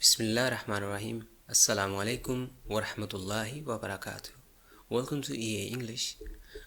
بسم اللہ الرحمن الرحیم. السلام علیکم ورحمۃ اللہ وبرکاتہ. Welcome to a English.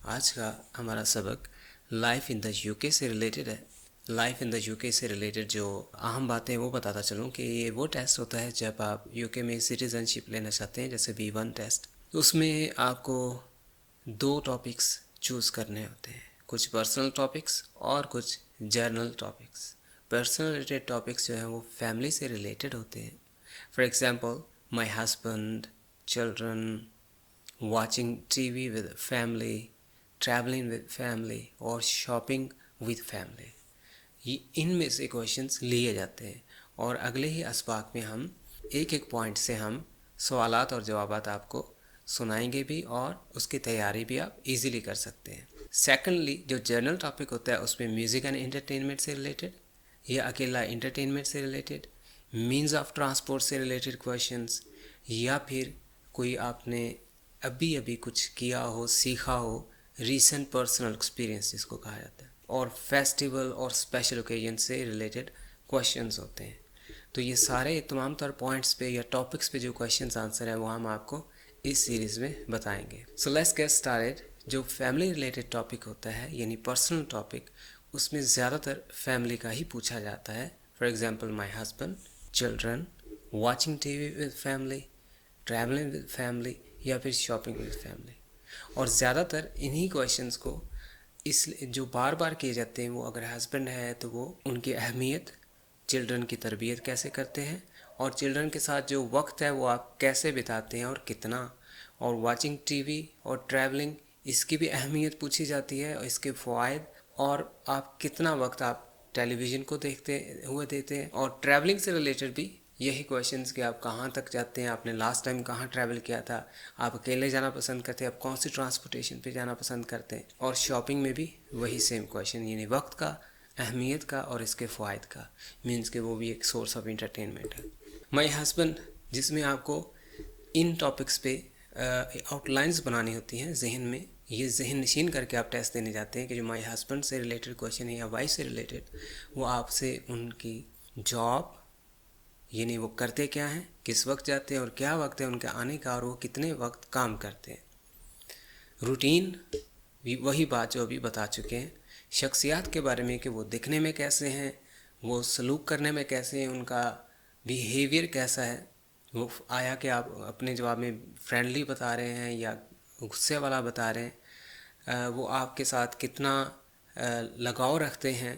آج کا ہمارا سبق لائف ان دا یو کے سے ریلیٹڈ ہے. لائف ان دا یو کے سے ریلیٹڈ جو اہم باتیں وہ بتاتا چلوں کہ یہ وہ ٹیسٹ ہوتا ہے جب آپ یو کے میں سٹیزن شپ لینا چاہتے ہیں، جیسے B1 ٹیسٹ. تو اس میں آپ کو 2 ٹاپکس چوز کرنے ہوتے ہیں، کچھ پرسنل ٹاپکس اور کچھ general topics. Personal related topics جو ہیں وہ فیملی سے ریلیٹڈ ہوتے ہیں. For example my husband, children, watching TV with family, travelling with family اور شاپنگ ود فیملی. یہ ان میں سے کویشچنس لیے جاتے ہیں اور اگلے ہی اسباق میں ہم ایک پوائنٹ سے ہم سوالات اور جوابات آپ کو سنائیں گے بھی، اور اس کی تیاری بھی آپ ایزیلی کر سکتے ہیں. سیکنڈلی جو جرنل ٹاپک ہوتا ہے اس میں میوزک اینڈ انٹرٹینمنٹ سے ریلیٹڈ یا اکیلا انٹرٹینمنٹ سے ریلیٹڈ، مینز آف ٹرانسپورٹ سے ریلیٹڈ کویشچنس، یا پھر کوئی آپ نے ابھی کچھ کیا ہو، سیکھا ہو، ریسنٹ پرسنل ایکسپیرینس جس کو کہا جاتا ہے، اور فیسٹیول اور اسپیشل اوکیجن سے ریلیٹڈ کویشچنس ہوتے ہیں. تو یہ سارے تمام تر پوائنٹس پہ یا ٹاپکس پہ جو کویشچنس آنسر ہیں وہ ہم آپ کو اس سیریز میں بتائیں گے. So let's get started. جو فیملی ریلیٹڈ ٹاپک ہوتا ہے یعنی پرسنل ٹاپک، اس میں زیادہ تر فیملی کا ہی پوچھا جاتا ہے. For example my husband, children, watching TV with family, travelling with family یا پھر شاپنگ ود فیملی. اور زیادہ تر انہی کویشچنس کو اس جو بار بار کیے جاتے ہیں، وہ اگر ہسبینڈ ہے تو وہ ان کی اہمیت، چلڈرن کی تربیت کیسے کرتے ہیں، اور چلڈرن کے ساتھ جو وقت ہے وہ آپ کیسے بتاتے ہیں اور کتنا. اور واچنگ ٹی وی اور ٹریولنگ، اس کی بھی اہمیت پوچھی جاتی ہے اور اس کے فوائد، اور آپ کتنا وقت آپ ٹیلی ویژن کو دیکھتے ہوئے دیتے ہیں. اور ٹریولنگ سے ریلیٹڈ بھی یہی کویشچنس کہ آپ کہاں تک جاتے ہیں، آپ نے لاسٹ ٹائم کہاں ٹریول کیا تھا، آپ اکیلے جانا پسند کرتے ہیں، آپ کون سی ٹرانسپورٹیشن پہ جانا پسند کرتے ہیں. اور شاپنگ میں بھی وہی سیم کویشچن، یعنی وقت کا، اہمیت کا اور اس کے فوائد کا، مینس کہ وہ بھی ایک سورس آف انٹرٹینمنٹ ہے. مائی ہسبینڈ، جس میں آپ کو ان ٹاپکس پہ آؤٹ لائنز بنانی ہوتی ہیں ذہن میں. یہ ذہن نشین کر کے آپ ٹیسٹ دینے جاتے ہیں کہ جو مائی ہسبینڈ سے ریلیٹڈ کویشچن ہے یا وائف سے ریلیٹڈ، وہ آپ سے ان کی جاب، یعنی وہ کرتے کیا ہیں، کس وقت جاتے ہیں اور کیا وقت ہے ان کے آنے کا، اور وہ کتنے وقت کام کرتے ہیں. روٹین بھی وہی بات جو ابھی بتا چکے ہیں. شخصیات کے بارے میں کہ وہ دکھنے میں کیسے ہیں، وہ سلوک کرنے میں کیسے ہیں، ان کا بیہیویئر کیسا ہے. وہ آیا کہ آپ اپنے جواب میں فرینڈلی بتا رہے ہیں یا غصے والا بتا رہے ہیں، وہ آپ کے ساتھ کتنا لگاؤ رکھتے ہیں،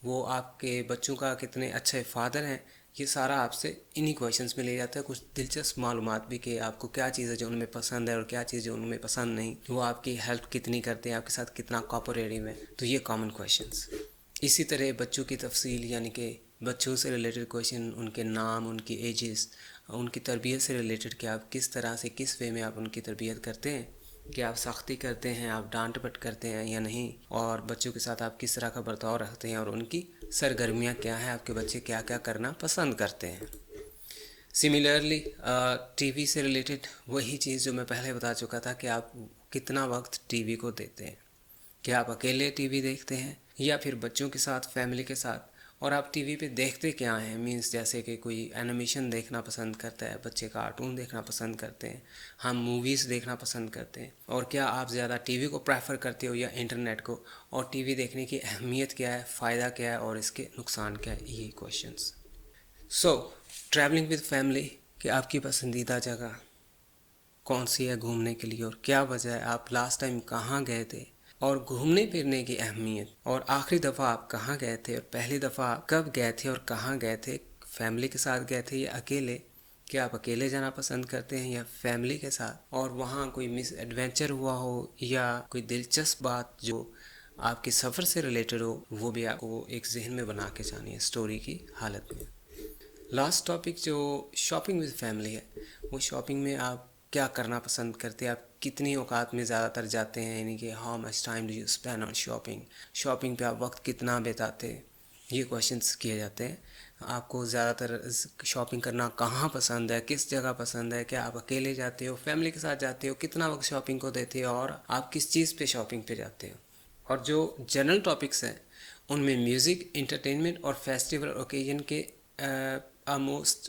وہ آپ کے بچوں کا کتنے اچھے فادر ہیں. یہ سارا آپ سے انہی کویشچنس میں لے جاتا ہے. کچھ دلچسپ معلومات بھی کہ آپ کو کیا چیز ہے جو ان میں پسند ہے اور کیا چیز جو ان میں پسند نہیں، وہ آپ کی ہیلپ کتنی کرتے ہیں، آپ کے ساتھ کتنا کوآپریٹو ہے. تو یہ کامن کویشچنس. اسی طرح بچوں کی تفصیل، یعنی کہ بچوں سے ریلیٹڈ کویشچن، ان کے نام، ان کی ایجز، ان کی تربیت سے ریلیٹڈ کہ آپ کس طرح سے، کس وے میں آپ ان کی تربیت کرتے ہیں، کہ آپ سختی کرتے ہیں، آپ ڈانٹ پٹ کرتے ہیں یا نہیں، اور بچوں کے ساتھ آپ کس طرح کا برتاؤ رکھتے ہیں، اور ان کی سرگرمیاں کیا ہیں، آپ کے بچے کیا کیا کرنا پسند کرتے ہیں. سملرلی ٹی وی سے ریلیٹڈ وہی چیز جو میں پہلے بتا چکا تھا کہ آپ کتنا وقت ٹی وی کو دیتے ہیں، کہ آپ اکیلے ٹی وی دیکھتے ہیں یا پھر بچوں کے ساتھ، فیملی کے ساتھ. اور آپ ٹی وی پہ دیکھتے کیا ہیں، مینس جیسے کہ کوئی اینیمیشن دیکھنا پسند کرتا ہے، بچے کارٹون دیکھنا پسند کرتے ہیں، ہم موویز دیکھنا پسند کرتے ہیں. اور کیا آپ زیادہ ٹی وی کو پریفر کرتے ہو یا انٹرنیٹ کو، اور ٹی وی دیکھنے کی اہمیت کیا ہے، فائدہ کیا ہے اور اس کے نقصان کیا ہے، یہی questions. So travelling with family, کہ آپ کی پسندیدہ جگہ کون سی ہے گھومنے کے لیے اور کیا وجہ ہے، آپ لاسٹ ٹائم کہاں گئے تھے، اور گھومنے پھرنے کی اہمیت، اور آخری دفعہ آپ کہاں گئے تھے، اور پہلی دفعہ کب گئے تھے اور کہاں گئے تھے، فیملی کے ساتھ گئے تھے یا اکیلے، کہ آپ اکیلے جانا پسند کرتے ہیں یا فیملی کے ساتھ، اور وہاں کوئی مس ایڈونچر ہوا ہو یا کوئی دلچسپ بات جو آپ کے سفر سے ریلیٹڈ ہو، وہ بھی آپ کو ایک ذہن میں بنا کے جانی ہے اسٹوری کی حالت میں. لاسٹ ٹاپک جو شاپنگ ود فیملی ہے، وہ شاپنگ میں آپ کیا کرنا پسند کرتے ہیں، آپ کتنی اوقات میں زیادہ تر جاتے ہیں، یعنی کہ how much time do you spend on shopping, shopping پہ آپ وقت کتنا بتاتے ہیں. یہ کویشچنس کیے جاتے ہیں. آپ کو زیادہ تر شاپنگ کرنا کہاں پسند ہے، کس جگہ پسند ہے، کیا آپ اکیلے جاتے ہو، فیملی کے ساتھ جاتے ہو، کتنا وقت شاپنگ کو دیتے ہو، اور آپ کس چیز پہ شاپنگ پہ جاتے ہو. اور جو جنرل ٹاپکس ہیں ان میں میوزک، انٹرٹینمنٹ اور فیسٹیول اوکیجن کے almost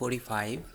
45,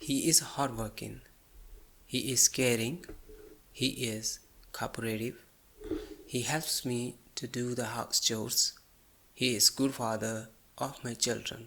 he is hardworking, he is caring, he is cooperative, he helps me to do the house chores, he is good father of my children।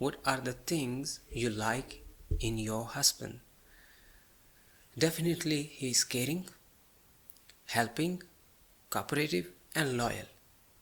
what are the things you like in your husband? Definitely he is caring, helping, cooperative and loyal।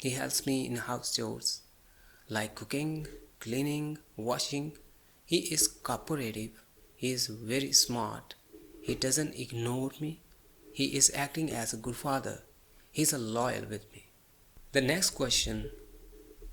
he helps me in house chores like cooking, cleaning, washing। he is cooperative, he is very smart, he doesn't ignore me, he is acting as a good father, he is loyal with me। the next question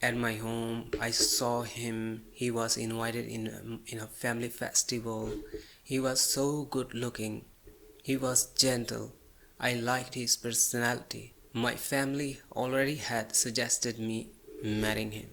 at my home, I saw him, he was invited in a family festival, he was so good looking, he was gentle, I liked his personality, my family already had suggested me marrying him।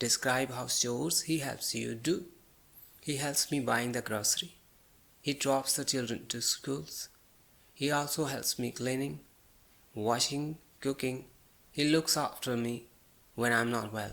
Describe house chores he helps you do। He helps me buying the grocery, he drops the children to schools, he also helps me cleaning, washing, cooking, he looks after me when I'm not well।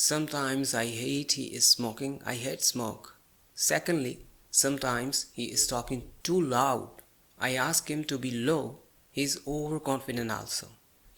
Sometimes I hate he is smoking. I hate smoke. Secondly, sometimes he is talking too loud. I ask him to be low. He is overconfident also.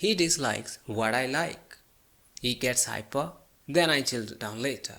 he dislikes what I like. He gets hyper, then I chill down later.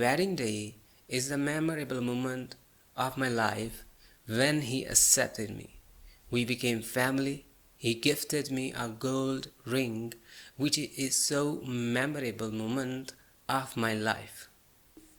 wedding day is the memorable moment of my life when he accepted me. We became family. He gifted me a gold ring, which is so memorable moment of my life.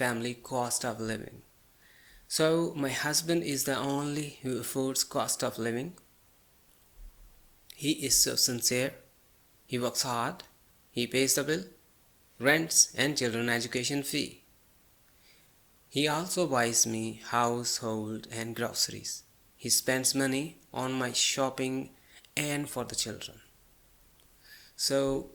family cost of living? So my husband is the only who affords cost of living. He is so sincere. He works hard. He pays the bill, rents and children education fee. He also buys me household and groceries. He spends money on my shopping and for the children. So